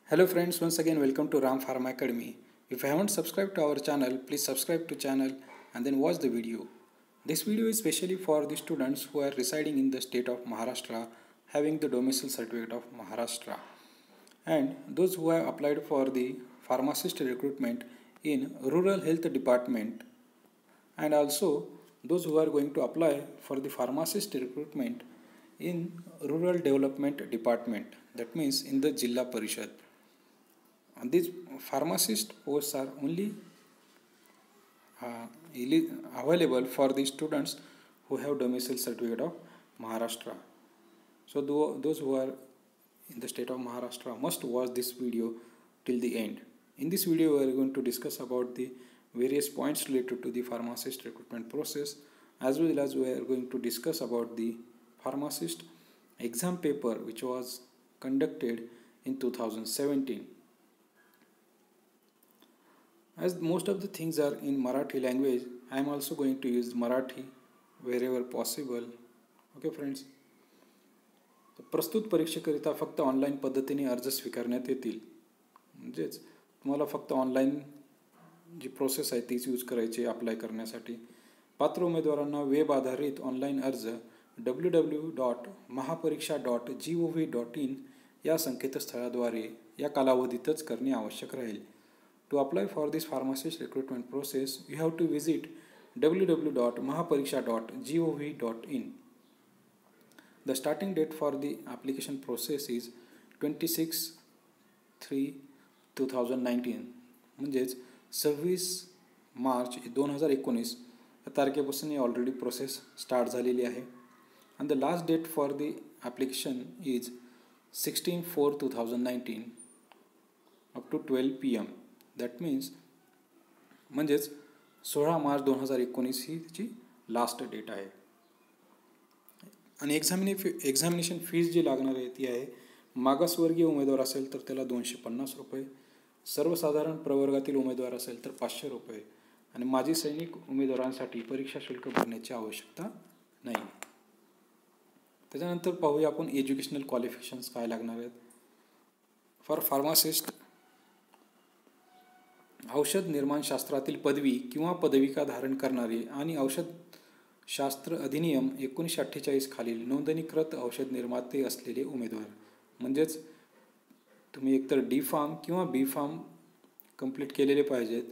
Hello friends, once again welcome to Ram Pharma Academy. If you haven't subscribed to our channel, please subscribe to channel and then watch the video. This video is specially for the students who are residing in the state of Maharashtra, having the domicile certificate of Maharashtra, and those who have applied for the pharmacist recruitment in rural health department, and also those who are going to apply for the pharmacist recruitment in rural development department, that means in the Jilla Parishad. And these pharmacist posts are only uh, available for the students who have domicile certificate of Maharashtra. So those who are in the state of Maharashtra must watch this video till the end. In this video we are going to discuss about the various points related to the pharmacist recruitment process, as well as we are going to discuss about the pharmacist exam paper which was conducted in 2017. As most of the things are in Marathi language, I am also going to use Marathi wherever possible. Okay friends. प्रस्तुत परीक्षेकरिता फक्त online पद्धतीने अर्ज स्वीकारण्यात येतील. म्हणजेच तुम्हाला फक्त online जी process आहे तीच यूज करायची अप्लाय करण्यासाठी. पात्र उमेदवारांना वेब आधारित ऑनलाईन अर्ज www.mahapariksha.gov.in या संकेतस्थळाद्वारे या कालावधीतच करणे आवश्यक राहील. To apply for this pharmacist recruitment process, you have to visit www.mahapariksha.gov.in. The starting date for the application process is 26/3/2019. म्हणजेच 26 मार्च 2019 या तारखेपासून ही ऑलरेडी प्रोसेस स्टार्ट झालेली आहे. and the last date for the application is 16/4/2019 up to 12 PM. That means म्हणजेच 16 मार्च 2019 ही त्याची last date आहे. आणि examination fees जी लागणार आहे ती आहे, मागासवर्गीय उमेदवार असेल तर त्याला 250 रुपये, सर्वसाधारण प्रवर्गातील उमेदवार असेल तर 500 रुपये, आणि माजी सैनिक उमेदवारांसाठी परीक्षा शुल्क भरण्याची आवश्यकता नाही. त्याच्यानंतर पाहूया आपण एज्युकेशनल क्वालिफिकेशन्स काय लागणार आहेत. फॉर फार्मासिस्ट औषध निर्माणशास्त्रातील पदवी किंवा पदविका धारण करणारे आणि औषधशास्त्र अधिनियम 1948 खालील नोंदणीकृत औषध निर्माते असलेले उमेदवार. म्हणजेच तुम्ही एकतर डी फार्म किंवा बी फार्म कंप्लीट केलेले पाहिजेत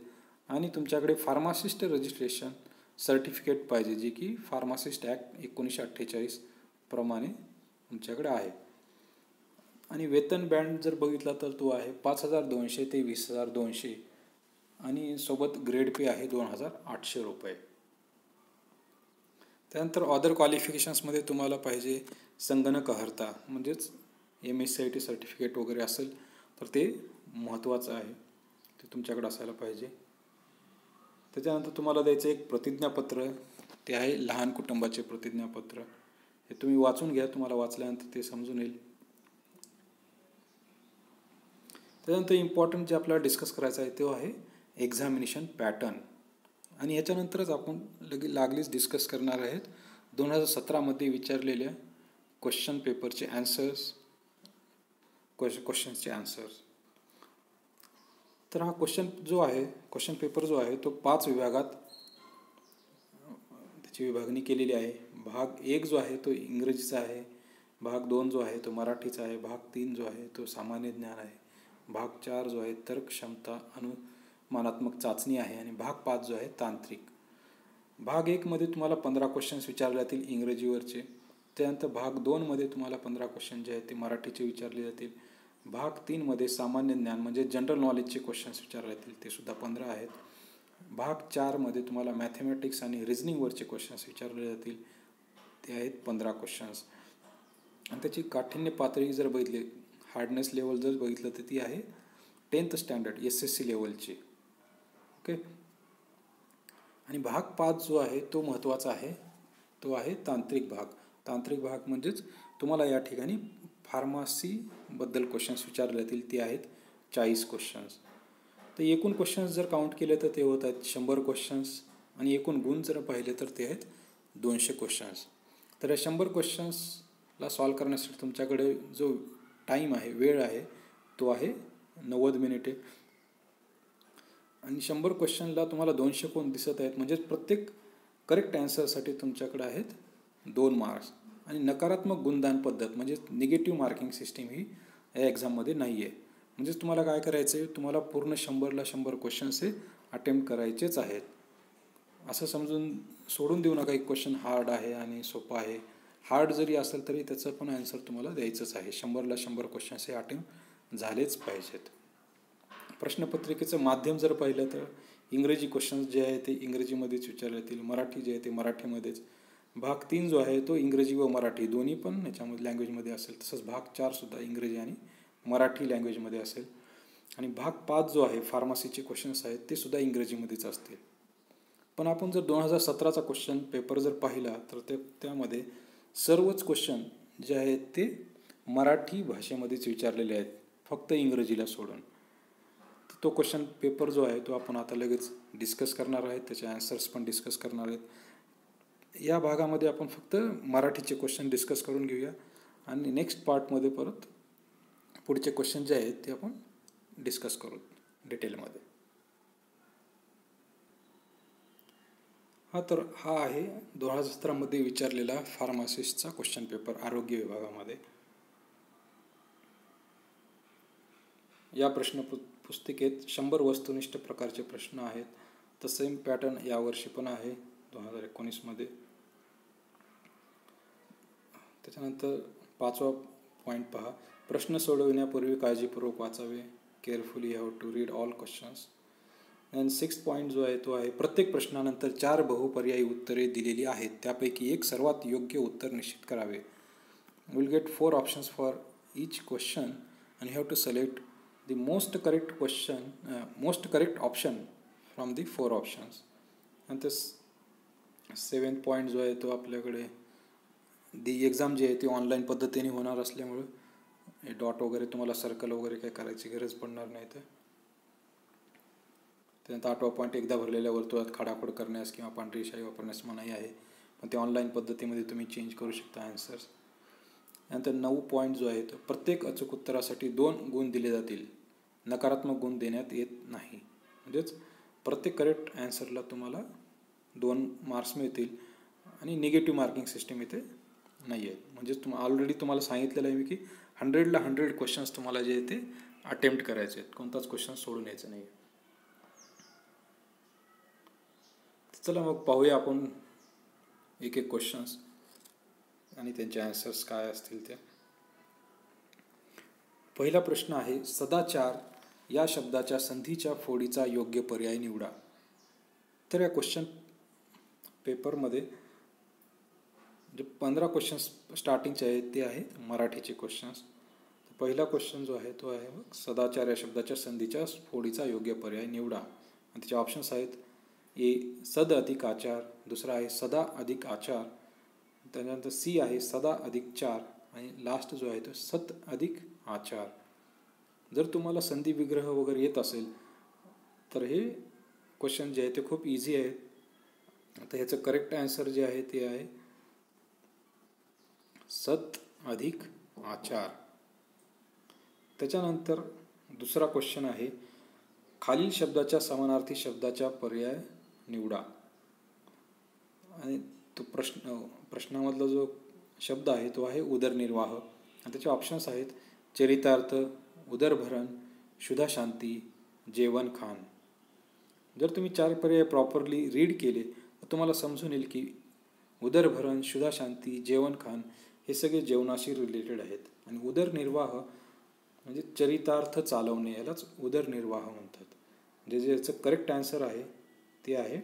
आणि तुमच्याकडे फार्मासिस्ट रजिस्ट्रेशन सर्टिफिकेट पाहिजे, जे की फार्मासिस्ट ॲक्ट 1948 प्रमाणे तुमच्याकडे आहे. आणि वेतन बँड जर बघितला तर तो आहे 5,200 ते 20,200 आणि सोबत ग्रेड पे आहे 2,800 रुपये. त्यानंतर अदर क्वालिफिकेशन्समध्ये तुम्हाला पाहिजे संगणक अर्हता, म्हणजेच MSCIT सर्टिफिकेट वगैरे असेल तर ते महत्त्वाचं आहे, ते तुमच्याकडे असायला पाहिजे. त्याच्यानंतर तुम्हाला द्यायचं एक प्रतिज्ञापत्र, ते आहे लहान कुटुंबाचे प्रतिज्ञापत्र. हे तुम्ही वाचून घ्या, तुम्हाला वाचल्यानंतर ते समजून येईल. त्यानंतर इम्पॉर्टंट जे आपल्याला डिस्कस करायचं आहे तो आहे एक्झामिनेशन पॅटर्न. आणि याच्यानंतरच आपण लागलीच डिस्कस करणार आहेत 2017 विचारलेल्या क्वेश्चन पेपरचे ॲन्सर्स, क्वेश्चन्सचे ॲन्सर्स. तर हा क्वेश्चन पेपर जो आहे तो 5 विभागात त्याची विभागणी केलेली आहे. भाग 1 जो आहे तो इंग्रजीचा आहे, भाग 2 जो आहे तो मराठीचा आहे, भाग 3 जो आहे तो सामान्य ज्ञान आहे, भाग 4 जो आहे तर्क क्षमता अनुमानात्मक चाचणी आहे, आणि भाग 5 जो आहे तांत्रिक. भाग 1 तुम्हाला 15 क्वेश्चन्स विचारले जातील इंग्रजीवरचे. त्यानंतर भाग 2 तुम्हाला 15 क्वेश्चन जे आहेत ते मराठीचे विचारले जातील. भाग 3 सामान्य ज्ञान म्हणजे जनरल नॉलेजचे क्वेश्चन्स विचारले जातील, ते सुद्धा 15 आहेत. भाग 4 तुम्हाला मॅथमॅटिक्स आणि रिझनिंगवरचे क्वेश्चन्स विचारले जातील, ते आहेत 15 क्वेश्चन्स. आणि त्याची काठिण्य पातळी जर बघितली, हार्डनेस लेवल जर बघितलं तर ती आहे 10th स्टँडर्ड SSC लेवलची. ओके. आणि भाग 5 जो आहे तो महत्त्वाचा आहे, तो आहे तांत्रिक भाग. तांत्रिक भाग म्हणजेच तुम्हाला या ठिकाणी फार्मसीबद्दल क्वेश्चन्स विचारले जातील, ते आहेत 40 क्वेश्चन्स. तर एकूण क्वेश्चन्स जर काउंट केले तर ते होत आहेत 100 क्वेश्चन्स, आणि एकूण गुण जर पाहिले तर ते आहेत 200 क्वेश्चन्स. तर या 100 क्वेश्चन्सला सॉल्व करण्यासाठी तुमच्याकडे जो टाईम आहे, वेळ आहे, तो आहे 90 मिनिटे. आणि 100 क्वेश्चनला तुम्हाला 200 कोण दिसत आहेत, म्हणजेच प्रत्येक करेक्ट ॲन्सरसाठी तुमच्याकडे आहेत 2 मार्क्स. आणि नकारात्मक गुणदान पद्धत म्हणजेच निगेटिव्ह मार्किंग सिस्टीम ही या एक्झाममध्ये नाही आहे. म्हणजेच तुम्हाला काय करायचं आहे, तुम्हाला पूर्ण 100ला 100 क्वेश्चन्स हे अटेम्प्ट करायचेच आहेत. असं समजून सोडून देऊ नका एक क्वेश्चन हार्ड आहे आणि सोपा आहे. हार्ड जरी असेल तरी त्याचं पण आन्सर तुम्हाला द्यायचंच आहे. 100ला 100 क्वेश्चन्स हे अटेम्प्ट झालेच पाहिजेत. प्रश्नपत्रिकेचं माध्यम जर पाहिलं तर इंग्रजी क्वेश्चन्स जे आहे ते इंग्रजीमध्येच विचारले जातील, मराठी जे आहे ते मराठीमध्येच. भाग 3 जो आहे तो इंग्रजी व मराठी दोन्ही पण याच्यामध्ये लँग्वेजमध्ये असेल. तसंच भाग 4सुद्धा इंग्रजी आणि मराठी लँग्वेजमध्ये असेल. आणि भाग 5 जो आहे फार्मसीचे क्वेश्चन्स आहेत ते सुद्धा इंग्रजीमध्येच असतील. पण आपण जर 2017चा क्वेश्चन पेपर जर पाहिला तर त्यामध्ये सर्वच क्वेश्चन जे आहेत ते मराठी भाषेमध्येच विचारलेले आहेत, फक्त इंग्रजीला सोडून. तो क्वेश्चन पेपर जो आहे तो आपण आता लगेच डिस्कस करणार आहेत, त्याचे आन्सर्स पण डिस्कस करणार आहेत. या भागामध्ये आपण फक्त मराठीचे क्वेश्चन डिस्कस करून घेऊया आणि नेक्स्ट पार्टमध्ये परत पुढचे क्वेश्चन जे आहेत ते आपण डिस्कस करू डिटेलमध्ये. हा आहे 2017मध्ये विचारलेला फार्मासिस्टचा क्वेश्चन पेपर आरोग्य विभागामध्ये. या पुस्तिकेत 100 वस्तुनिष्ठ प्रकारचे प्रश्न आहेत. तर सेम पॅटर्न यावर्षी पण आहे 2019मध्ये. त्याच्यानंतर 5वा पॉईंट पहा, प्रश्न सोडविण्यापूर्वी काळजीपूर्वक वाचावे. Carefully have to read all questions. And 6th point जो आहे तो आहे, प्रत्येक प्रश्नानंतर 4 बहुपर्यायी उत्तरे दिलेली आहेत, त्यापैकी एक सर्वात योग्य उत्तर निश्चित करावे. Will get 4 options for each question and have to select the most correct option from the 4 options. आणि ते 7th पॉईंट जो आहे तो आपल्याकडे दी एक्झाम जी आहे ती ऑनलाईन पद्धतीने होणार असल्यामुळे डॉट वगैरे तुम्हाला सर्कल वगैरे काही करायची गरज पडणार नाही. त्यानंतर 8वा पॉईंट, एकदा भरलेल्या वर्तुळात खाडाखोड करण्यास किंवा पांढरी शाई वापरण्यास मनाई आहे, पण ते ऑनलाईन पद्धतीमध्ये तुम्ही चेंज करू शकता आन्सर्स. नंतर 9 पॉईंट जो आहे तो, प्रत्येक अचूक उत्तरासाठी 2 गुण दिले जातील, नकारात्मक गुण देण्यात येत नाही. म्हणजेच प्रत्येक करेक्ट ॲन्सरला तुम्हाला 2 मार्क्स मिळतील आणि निगेटिव्ह मार्किंग सिस्टीम इथे नाही आहे. म्हणजेच ऑलरेडी तुम्हाला सांगितलेलं आहे मी की 100ला 100 क्वेश्चन्स तुम्हाला जे आहे ते अटेम्प्ट करायचे आहेत, कोणताच क्वेश्चन सोडून यायचं नाही. चला मग पाहूया आपण एक एक क्वेश्चन्स आणि त्यांचे आन्सर्स काय असतील ते. पहिला प्रश्न आहे, सदाचार या शब्दाच्या संधीच्या फोडीचा योग्य पर्याय निवडा. तर या क्वेश्चन पेपरमध्ये जे 15 क्वेश्चन्स स्टार्टिंगचे आहेत ते आहेत मराठीचे क्वेश्चन्स. पहिला क्वेश्चन जो आहे तो आहे मग सदाचार या शब्दाच्या संधीच्या फोडीचा योग्य पर्याय निवडा. आणि त्याचे ऑप्शन्स आहेत, ए सद अधिक आचार, दुसरा आहे सदा अधिक आचार, त्यानंतर सी आहे सदा अधिक चार आणि लास्ट जो आहे तो सत अधिक आचार. जर तुम्हाला संधी विग्रह वगैरे येत असेल तर हे क्वेश्चन जे आहे ते खूप इझी आहेत. आता ह्याचं करेक्ट आन्सर जे आहे ते आहे सत अधिक आचार. त्याच्यानंतर दुसरा क्वेश्चन आहे, खालील शब्दाच्या समानार्थी शब्दाचा पर्याय निवडा. आणि तो प्रश्नामधला जो शब्द आहे तो आहे उदरनिर्वाह आणि त्याचे ऑप्शन्स आहेत चरितार्थ, उदरभरण, शुद्धाशांती, जेवण खान. जर तुम्ही 4 पर्याय प्रॉपरली रीड केले तर तुम्हाला समजून येईल की उदरभरण, शुद्धाशांती, जेवण खान हे सगळे जेवणाशी रिलेटेड आहेत. आणि उदरनिर्वाह म्हणजे चरितार्थ चालवणे, यालाच उदरनिर्वाह म्हणतात. म्हणजे ज्याचं करेक्ट आन्सर आहे ते आहे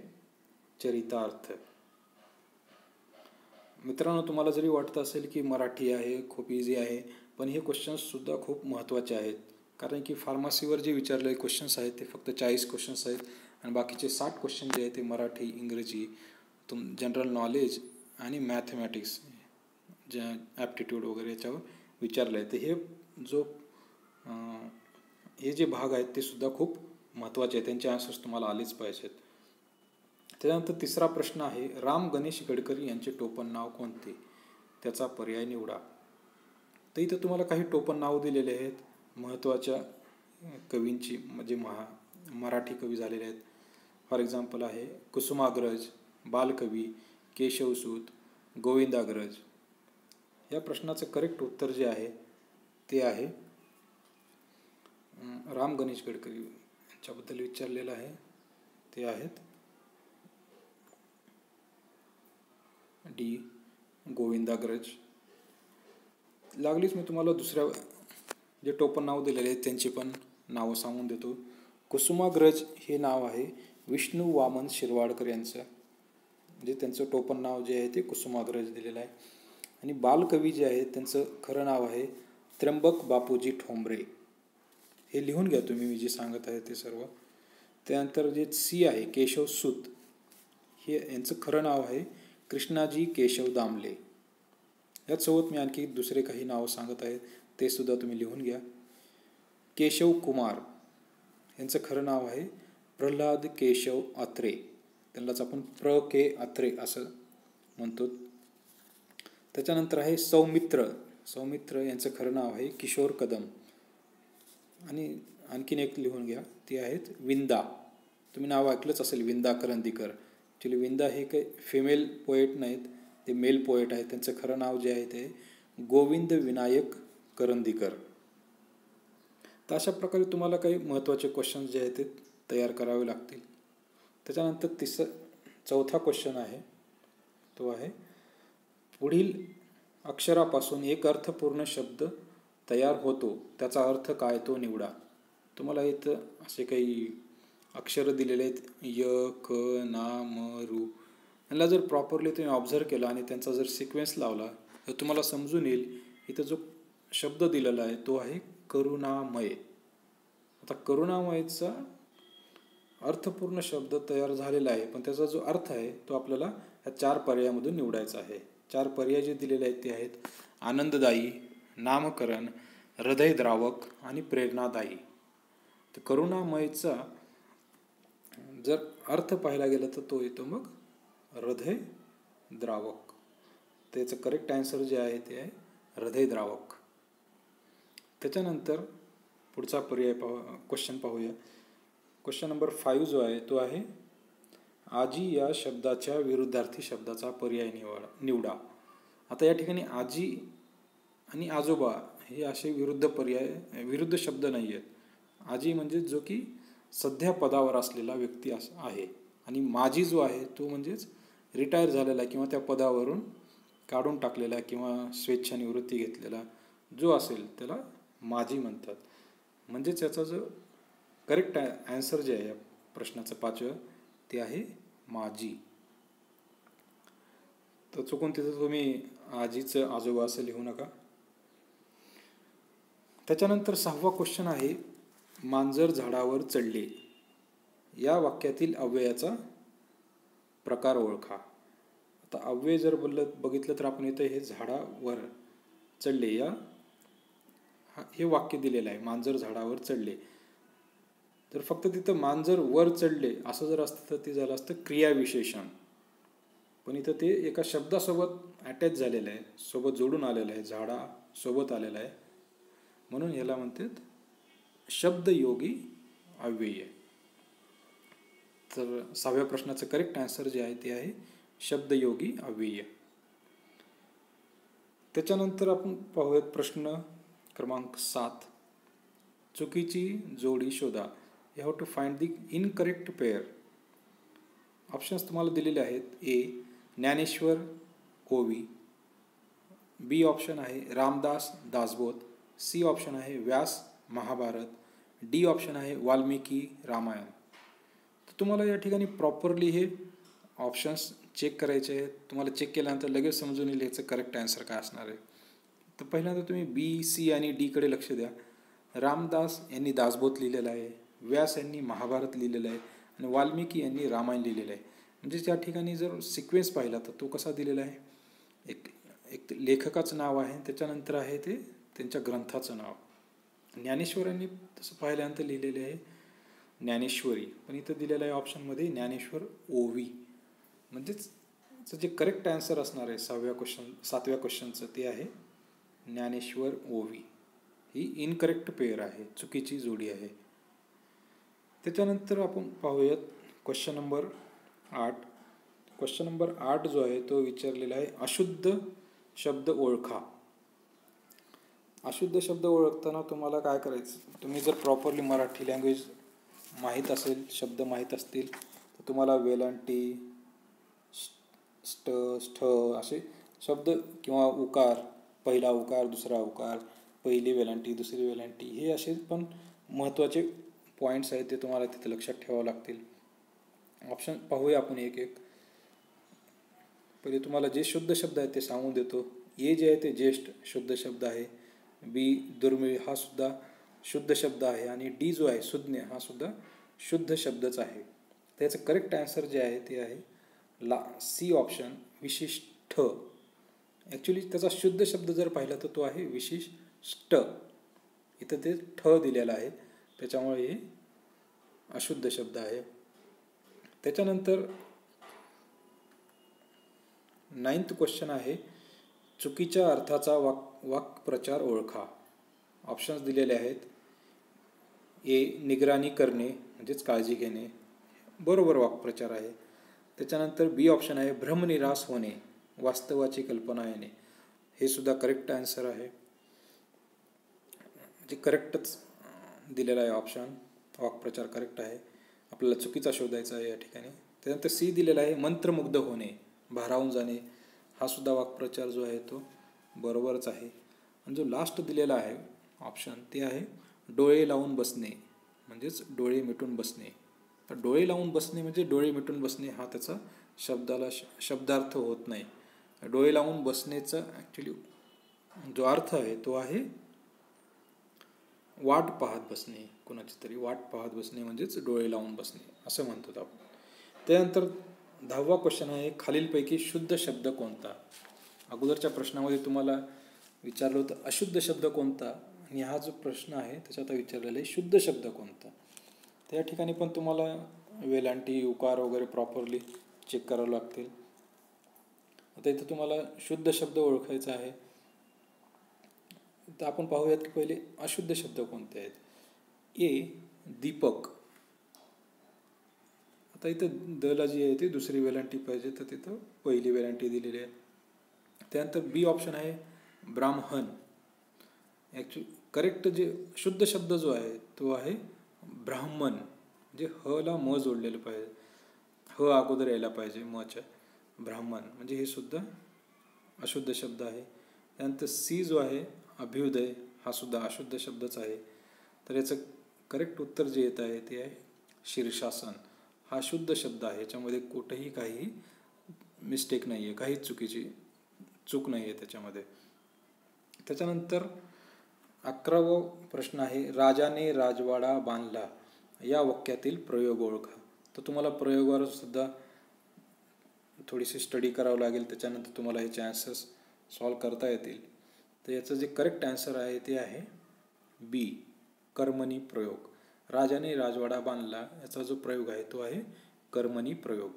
चरितार्थ. मित्रांनो, तुम्हाला जरी वाटत असेल की मराठी आहे खूप इझी आहे, पण हे क्वेश्चन्ससुद्धा खूप महत्त्वाचे आहेत. कारण की फार्मसीवर जे विचारलेले क्वेश्चन्स आहेत ते फक्त 40 क्वेश्चन्स आहेत आणि बाकीचे 60 क्वेश्चन जे आहेत ते मराठी, इंग्रजी, जनरल नॉलेज आणि मॅथमॅटिक्स जे ॲप्टिट्यूड वगैरे याच्यावर विचारलं आहे. तर हे जे भाग आहेत ते सुद्धा खूप महत्त्वाचे आहेत, त्यांचे आन्सर्स तुम्हाला आलेच पाहिजेत. त्यानंतर तिसरा प्रश्न आहे, राम गणेश गडकरी यांचे टोपण नाव कोणते, त्याचा पर्याय निवडा. तर इथं तुम्हाला काही टोपण नाव दिलेले आहेत महत्त्वाच्या कवींची म्हणजे मराठी कवी झालेले आहेत. फॉर एक्झाम्पल आहे कुसुमाग्रज, बालकवी, केशवसूत, गोविंदाग्रज. या प्रश्नाचं करेक्ट उत्तर जे आहे ते आहे राम गणेश गडकरी यांच्याबद्दल विचारलेलं आहे. ते आहेत डी गोविंदाग्रज. लागलीच मी तुम्हाला दुसऱ्या जे टोपण नाव दिलेले आहेत त्यांची पण नावं सांगून देतो. कुसुमाग्रज हे नाव आहे विष्णू वामन शिरवाडकर यांचं, म्हणजे त्यांचं टोपण नाव जे आहे ते कुसुमाग्रज दिलेलं आहे. आणि बालकवी जे आहे त्यांचं खरं नाव आहे त्र्यंबक बापूजी ठोंबरे. हे लिहून घ्या तुम्ही, मी जे सांगत आहे ते सर्व. त्यानंतर जे सी आहे केशवसूत, हे यांचं खरं नाव आहे कृष्णाजी केशव दामले. याचसोबत मी आणखी दुसरे काही नावं सांगत आहे ते सुद्धा तुम्ही लिहून घ्या. केशव कुमार यांचं खरं नाव आहे प्रल्हाद केशव अत्रे. त्यांनाच आपण के अत्रे असं म्हणतो. त्याच्यानंतर आहे सौमित्र यांचं खरं नाव आहे किशोर कदम. आणि आणखीन एक लिहून घ्या, ते आहेत विंदा. तुम्ही नाव ऐकलंच असेल विंदा करंदीकर. ॲक्च्युली विंदा हे काही फिमेल पोएट नाहीत, ते मेल पोएट आहेत. त्यांचं खरं नाव जे आहे ते गोविंद विनायक करंदीकर. तर अशा प्रकारे तुम्हाला काही महत्त्वाचे क्वेश्चन्स जे आहेत ते तयार करावे लागतील. त्याच्यानंतर चौथा क्वेश्चन आहे तो आहे पुढील अक्षरापासून एक अर्थपूर्ण शब्द तयार होतो, त्याचा अर्थ काय तो निवडा. तुम्हाला इथं असे काही अक्षरं दिलेले आहेत य, क, ना, म, रू. यांना जर प्रॉपरली तुम्ही ऑब्झर्व केला आणि त्यांचा जर सिक्वेन्स लावला तर तुम्हाला समजून येईल. इथं जो शब्द दिलेला आहे तो आहे करुणामय. आता करुणामयचा अर्थपूर्ण शब्द तयार झालेला आहे, पण त्याचा जो अर्थ आहे तो आपल्याला या 4 पर्यायामधून निवडायचा आहे. 4 पर्याय जे दिलेले आहेत ते आहेत आनंददायी, नामकरण, हृदयद्रावक आणि प्रेरणादायी. तर करुणामयचा जर अर्थ पाहायला गेला तर तो येतो मग हृदयद्रावक. त्याचं करेक्ट आन्सर जे आहे ते आहे हृदयद्रावक. त्याच्यानंतर पुढचा पर्याय क्वेश्चन पाहूया. क्वेश्चन नंबर 5 जो आहे तो आहे आजी या शब्दाच्या विरुद्धार्थी शब्दाचा पर्याय निवडा. आता या ठिकाणी आजी आणि आजोबा हे असे विरुद्ध शब्द नाही आहेत. आजी म्हणजे जो की सध्या पदावर असलेला व्यक्ती आहे, आणि माजी जो आहे तो म्हणजेच रिटायर झालेला किंवा त्या पदावरून काढून टाकलेला किंवा स्वेच्छानिवृत्ती घेतलेला जो असेल त्याला माजी म्हणतात. म्हणजेच याचा जो करेक्ट आन्सर जे आहे या प्रश्नाचं 5वं ते आहे माजी. तर चुकून तिथं तुम्ही आजीचं आजोबा असं लिहू नका. त्याच्यानंतर 6वा क्वेश्चन आहे मांजर झाडावर चढले या वाक्यातील अव्ययाचा प्रकार ओळखा. आता अव्यय जर बघितलं तर आपण इथं हे झाडावर चढले हे वाक्य दिलेलं आहे, मांजर झाडावर चढले. जर फक्त तिथं मांजर वर चढले असं जर असतं तर ते झालं असतं क्रियाविशेषण. पण इथं ते एका शब्दासोबत अटॅच झालेलं आहे, सोबत जोडून आलेलं आहे, झाडासोबत आलेलं आहे, म्हणून ह्याला म्हणतात शब्दयोगी अव्यय. तर 6व्या प्रश्नाचं करेक्ट आन्सर जे आहे ते आहे शब्दयोगी अव्यय. त्याच्यानंतर आपण पाहूयात प्रश्न क्रमांक 7. चुकीची जोडी शोधा. You have to find the incorrect pair. Options तुम्हाला दिलेले आहेत. ए ज्ञानेश्वर ओवी, बी ऑप्शन आहे रामदास दासबोध, सी ऑप्शन आहे व्यास महाभारत, डी ऑप्शन आहे वाल्मिकी रामायण. तर तुम्हाला या ठिकाणी प्रॉपरली हे ऑप्शन्स चेक करायचे आहेत. तुम्हाला चेक केल्यानंतर लगेच समजून येईल याचं करेक्ट आन्सर काय असणार आहे. तर पहिल्यांदा तुम्ही बी, सी आणि डीकडे लक्ष द्या. रामदास यांनी दासबोध लिहिलेला आहे, व्यास यांनी महाभारत लिहिलेलं आहे आणि वाल्मिकी यांनी रामायण लिहिलेलं आहे. म्हणजे त्या ठिकाणी जर सिक्वेन्स पाहिला तर तो कसा दिलेला आहे, एक लेखकाचं नाव आहे, त्याच्यानंतर आहे ते त्यांच्या ग्रंथाचं नाव. ज्ञानेश्वरांनी तसं पाहिल्यानंतर लिहिलेले आहे ज्ञानेश्वरी, पण इथं दिलेलं आहे ऑप्शनमध्ये ज्ञानेश्वर ओवी. म्हणजेच जे करेक्ट आन्सर असणार आहे 7व्या क्वेश्चनचं ते आहे ज्ञानेश्वर ओवी. ही इनकरेक्ट पेअर आहे, चुकीची जोडी आहे. त्याच्यानंतर आपण पाहूयात क्वेश्चन नंबर 8. क्वेश्चन नंबर 8 जो आहे तो विचारलेला आहे अशुद्ध शब्द ओळखा. अशुद्ध शब्द ओळखताना तुम्हाला काय करायचं, तुम्ही जर प्रॉपरली मराठी लँग्वेज माहीत असेल, शब्द माहीत असतील, तर तुम्हाला वेलांटी, स्ट, स्ठ असे शब्द किंवा उकार, पहिला उकार, दुसरा उकार, पहिली वेलांटी, दुसरी वेलांटी, हे असे पण महत्त्वाचे पॉईंट्स आहेत, ते तुम्हाला तिथे लक्षात ठेवावं लागतील. ऑप्शन पाहूया आपण एक एक. पहिले तुम्हाला जे शुद्ध शब्द आहेत ते सांगून देतो. ए जे आहे ते ज्येष्ठ शुद्ध शब्द आहे. बी दुर्मिळ हा सुद्धा शुद्ध शब्द आहे. आणि डी जो आहे सुज्ञ हा सुद्धा शुद्ध शब्दच आहे. त्याचं करेक्ट आन्सर जे आहे ते आहे सी ऑप्शन, विशिष्ट. ॲक्च्युली त्याचा शुद्ध शब्द जर पाहिला तर तो आहे विशिष्ट. इथं ते ठ दिलेला आहे, त्याच्यामुळे हे अशुद्ध शब्द आहे. त्याच्यानंतर 9th क्वेश्चन आहे चुकीच्या अर्थाचा वाक्प्रचार ओळखा. ऑप्शन्स दिलेले आहेत. ए निगराणी करणे म्हणजेच काळजी घेणे, बरोबर वाक्प्रचार आहे. त्याच्यानंतर बी ऑप्शन आहे भ्रमनिरास होणे, वास्तवाची कल्पना येणे, हे सुद्धा करेक्ट आन्सर आहे, जे करेक्टच दिलेला आहे ऑप्शन. वाक्प्रचार करेक्ट आहे, आपल्याला चुकीचा शोधायचा आहे या ठिकाणी. त्यानंतर सी दिलेला आहे मंत्रमुग्ध होणे, भारावून जाणे, हा सुद्धा वाक्प्रचार जो आहे तो बरोबरच आहे. आणि जो लास्ट दिलेला आहे ऑप्शन ते आहे डोळे लावून बसणे, म्हणजेच डोळे मिटून बसणे. तर डोळे लावून बसणे म्हणजे डोळे मिटून बसणे हा त्याचा शब्दार्थ होत नाही. डोळे लावून बसण्याचा ॲक्च्युली जो अर्थ आहे तो आहे वाट पाहत बसणे, कोणाची तरी वाट पाहत बसणे म्हणजेच डोळे लावून बसणे असं म्हणतो आपण. त्यानंतर 10वा क्वेश्चन आहे खालीलपैकी शुद्ध शब्द कोणता. अगोदरच्या प्रश्नामध्ये तुम्हाला विचारलं होतं अशुद्ध शब्द कोणता, आणि हा जो प्रश्न आहे त्याच्यात विचारलेला आहे शुद्ध शब्द कोणता. त्या ठिकाणी पण तुम्हाला वेलांटी, उकार वगैरे प्रॉपरली चेक करावं लागतील. आता इथं तुम्हाला शुद्ध शब्द ओळखायचा आहे. तर आपण पाहूयात की पहिले अशुद्ध शब्द कोणते आहेत. ए दीपक. आता इथं दला जी आहे ती दुसरी वेलांटी पाहिजे, तर तिथं पहिली वेलांटी दिलेली आहे. त्यानंतर बी ऑप्शन आहे ब्राह्मण. ॲक्च्युली करेक्ट जे शुद्ध शब्द जो आहे तो आहे ब्राह्मण, म्हणजे ह ला म जोडलेलं पाहिजे, ह अगोदर यायला पाहिजे मच्या, ब्राह्मण म्हणजे हे सुद्धा अशुद्ध शब्द आहे. त्यानंतर सी जो आहे अभ्युदय, हा सुद्धा अशुद्ध शब्दच आहे. तर याचं करेक्ट उत्तर जे येत आहे ते आहे शीर्षासन, हा शुद्ध शब्द आहे. याच्यामध्ये कुठेही काही मिस्टेक नाही आहे, काहीच चूक नाही आहे त्याच्यामध्ये. त्याच्यानंतर 11वा प्रश्न आहे राजाने राजवाडा बांधला या वाक्यातील प्रयोग ओळखा. तर तुम्हाला प्रयोगावर सुद्धा थोडीशी स्टडी करावं लागेल, त्याच्यानंतर तुम्हाला ह्याचे आन्सर्स सॉल्व करता येतील. तर याचं जे करेक्ट आन्सर आहे ते आहे बी कर्मणी प्रयोग. राजाने राजवाडा बांधला याचा जो प्रयोग आहे तो आहे कर्मणी प्रयोग.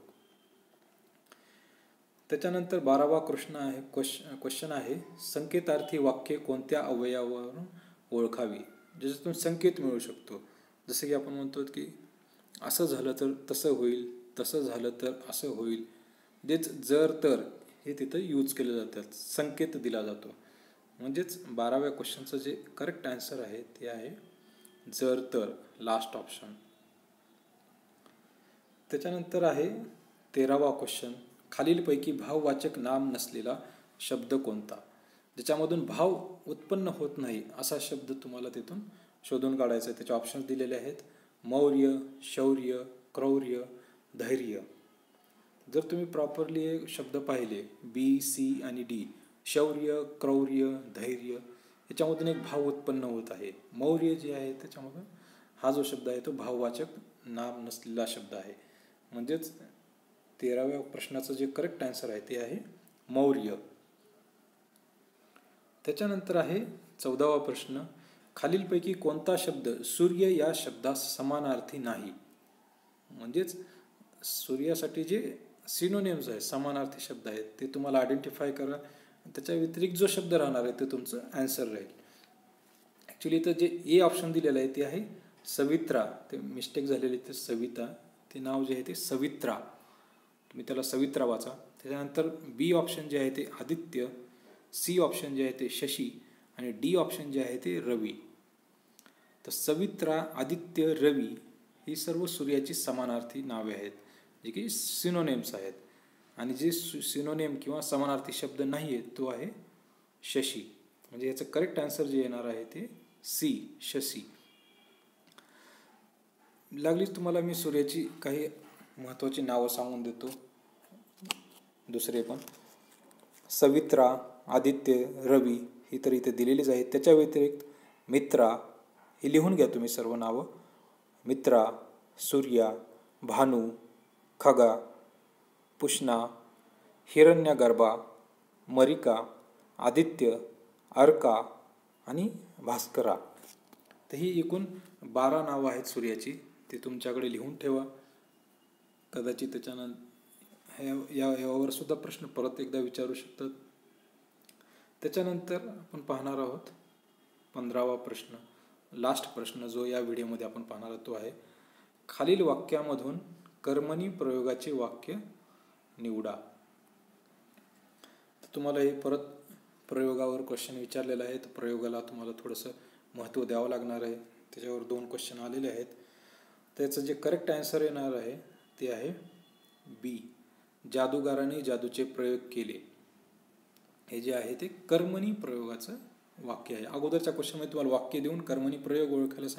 त्याच्यानंतर 12वा क्वेश्चन आहे संकेतार्थी वाक्य कोणत्या अवयवावरून ओळखावी, ज्याच्यातून संकेत मिळू शकतो. जसं की आपण म्हणतो की असं झालं तर तसं होईल, तसं झालं तर असं होईल, म्हणजेच जर तर हे तिथं यूज केले जातात, संकेत दिला जातो. म्हणजेच 12व्या क्वेश्चनचं जे करेक्ट आन्सर आहे ते आहे जर तर, लास्ट ऑप्शन. त्याच्यानंतर आहे 13वा क्वेश्चन खालीलपैकी भाववाचक नाम नसलेला शब्द कोणता. ज्याच्यामधून भाव उत्पन्न होत नाही असा शब्द तुम्हाला तिथून शोधून काढायचा आहे. त्याचे ऑप्शन्स दिलेले आहेत मौर्य, शौर्य, क्रौर्य, धैर्य. जर तुम्ही प्रॉपरली हे शब्द पाहिले बी, सी आणि डी, शौर्य, क्रौर्य, धैर्य, याच्यामधून एक भाव उत्पन्न होत आहे. मौर्य जे आहे त्याच्यामधून हा जो शब्द आहे तो भाववाचक नाम नसलेला शब्द आहे. म्हणजेच 13व्या प्रश्नाचं जे करेक्ट आन्सर आहे ते आहे मौर्य. त्याच्यानंतर आहे 14वा प्रश्न खालीलपैकी कोणता शब्द सूर्य या शब्दास समानार्थी नाही. म्हणजेच सूर्यासाठी जे सिनोनिम्स आहेत, समानार्थी शब्द आहेत, ते तुम्हाला आयडेंटिफाय करा. त्याच्या व्यतिरिक्त जो शब्द राहणार आहे ते तुमचं आन्सर राहील. ॲक्च्युली तर जे ए ऑप्शन दिलेलं आहे ते आहे सवित्रा, ते मिस्टेक झालेली ते सविता, ते नाव जे आहे ते सवित्रा, तुम्ही त्याला सवित्रा वाचा. त्याच्यानंतर बी ऑप्शन जे आहे ते आदित्य, सी ऑप्शन जे आहे ते शशी आणि डी ऑप्शन जे आहे ते रवी. तर सवित्रा, आदित्य, रवी ही सर्व सूर्याची समानार्थी नावे आहेत, जे की सिनोनेम्स आहेत. आणि जे सिनोनेम किंवा समानार्थी शब्द नाही आहे तो आहे शशी. म्हणजे याचं करेक्ट आन्सर जे येणार आहे ते सी, शशी. लागलीच तुम्हाला मी सूर्याची काही महत्त्वाची नावं सांगून देतो, दुसरे पण. सवित्रा, आदित्य, रवी ही तर इथे दिलेलीच आहेत. त्याच्या व्यतिरिक्त मित्रा, ही लिहून घ्या तुम्ही सर्व नावं. मित्रा, सूर्या, भानू, खगा, पुष्णा, हिरण्यगर्भा, मरिका, आदित्य, अर्का आणि भास्करा. तर ही एकूण 12 नावं आहेत सूर्याची. ते तुमच्याकडे लिहून ठेवा. कदाचित त्याच्यानंतर यावर सुद्धा प्रश्न परत एकदा विचारू शकतात. त्याच्यानंतर आपण पाहणार आहोत 15वा प्रश्न, लास्ट प्रश्न जो या व्हिडिओमध्ये आपण पाहणार आहोत तो आहे खालील वाक्यामधून कर्मणी प्रयोगाचे वाक्य निवडा. तर तुम्हाला हे परत प्रयोगावर क्वेश्चन विचारलेला आहे. तर प्रयोगाला तुम्हाला थोडंसं महत्त्व द्यावं लागणार आहे. त्याच्यावर 2 क्वेश्चन आलेले आहेत. त्याचं जे करेक्ट आन्सर येणार आहे ते आहे बी, जादूगाराने जादूचे प्रयोग केले. हे जे आहे ते कर्मणी प्रयोगाचं वाक्य आहे. अगोदरच्या क्वेश्चनमध्ये तुम्हाला वाक्य देऊन कर्मणी प्रयोग ओळखायला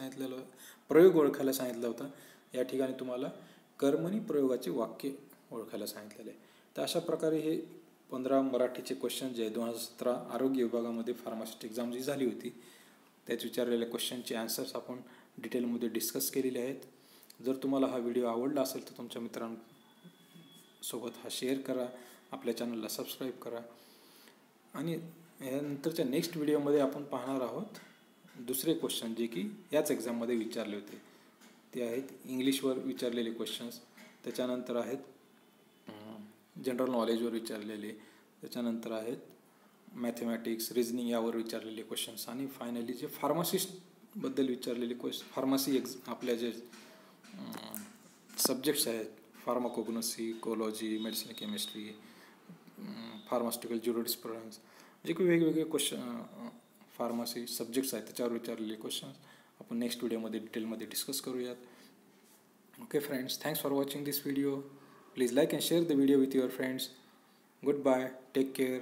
सांगितलं होतं. या ठिकाणी तुम्हाला कर्मणी प्रयोगाचे वाक्य ओळखायला सांगितलेलं आहे. तर अशा प्रकारे हे 15 मराठीचे क्वेश्चन जे आहे 2017 आरोग्य विभागामध्ये फार्मासिस्ट एक्झाम जी झाली होती त्यात विचारलेल्या क्वेश्चनचे आन्सर्स आपण डिटेलमध्ये डिस्कस केलेले आहेत. जर तुम्हाला हा व्हिडिओ आवडला असेल तर तुमच्या मित्रांसोबत हा शेअर करा, आपल्या चॅनलला सबस्क्राईब करा. आणि यानंतरच्या नेक्स्ट व्हिडिओमध्ये आपण पाहणार आहोत दुसरे क्वेश्चन जे की याच एक्झाममध्ये विचारले होते. ते आहेत इंग्लिशवर विचारलेले क्वेश्चन्स, त्याच्यानंतर आहेत जनरल नॉलेजवर विचारलेले, त्याच्यानंतर आहेत मॅथमॅटिक्स, रिझनिंग यावर विचारलेले क्वेश्चन्स आणि फायनली जे फार्मासिस्टबद्दल विचारलेले फार्मसी आपल्या जे सब्जेक्ट्स आहेत, फार्माकोग्नोसी, कोलॉजी, मेडिसिन केमिस्ट्री, फार्मास्युटिकल ज्युरिस्प्रुडन्स, जे काही वेगवेगळे फार्मसी सब्जेक्ट्स आहेत त्याच्यावर विचारलेले क्वेश्चन्स आपण नेक्स्ट व्हिडिओमध्ये डिटेलमध्ये डिस्कस करूयात. Okay friends, thanks for watching this video. Please like and share the video with your friends. Goodbye. Take care.